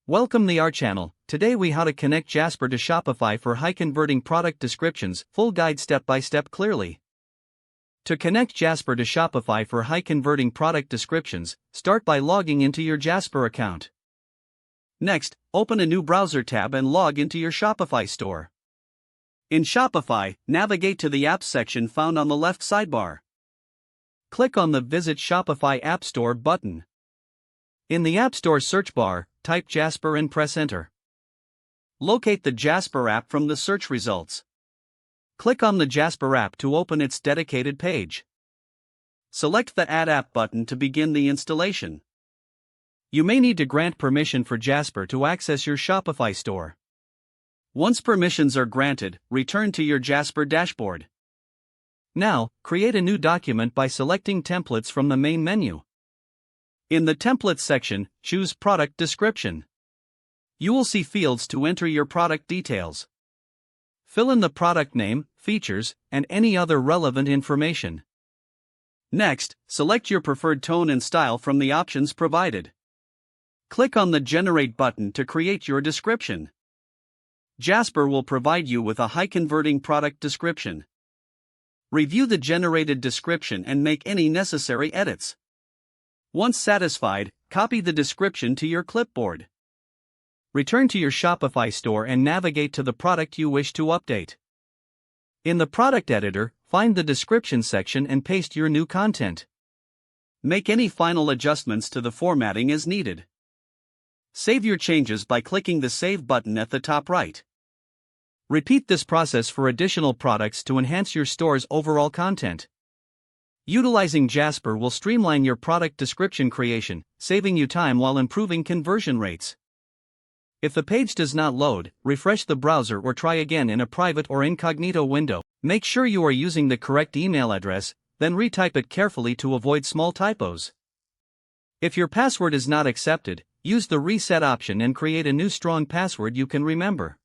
Welcome to our channel. Today we how to connect Jasper to Shopify for high converting product descriptions, full guide step by step clearly. To connect Jasper to Shopify for high converting product descriptions, start by logging into your Jasper account. Next, open a new browser tab and log into your Shopify store. In Shopify, navigate to the Apps section found on the left sidebar. Click on the Visit Shopify App Store button. In the App Store search bar, type Jasper and press Enter. Locate the Jasper app from the search results. Click on the Jasper app to open its dedicated page. Select the Add App button to begin the installation. You may need to grant permission for Jasper to access your Shopify store. Once permissions are granted, return to your Jasper dashboard. Now, create a new document by selecting Templates from the main menu. In the Templates section, choose Product Description. You will see fields to enter your product details. Fill in the product name, features, and any other relevant information. Next, select your preferred tone and style from the options provided. Click on the Generate button to create your description. Jasper will provide you with a high-converting product description. Review the generated description and make any necessary edits. Once satisfied, copy the description to your clipboard. Return to your Shopify store and navigate to the product you wish to update. In the product editor, find the description section and paste your new content. Make any final adjustments to the formatting as needed. Save your changes by clicking the Save button at the top right. Repeat this process for additional products to enhance your store's overall content. Utilizing Jasper will streamline your product description creation, saving you time while improving conversion rates. If the page does not load, refresh the browser or try again in a private or incognito window. Make sure you are using the correct email address, then retype it carefully to avoid small typos. If your password is not accepted, use the reset option and create a new strong password you can remember.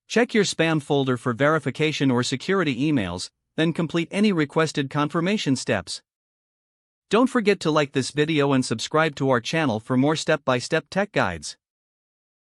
Check your spam folder for verification or security emails, then complete any requested confirmation steps. Don't forget to like this video and subscribe to our channel for more step-by-step tech guides.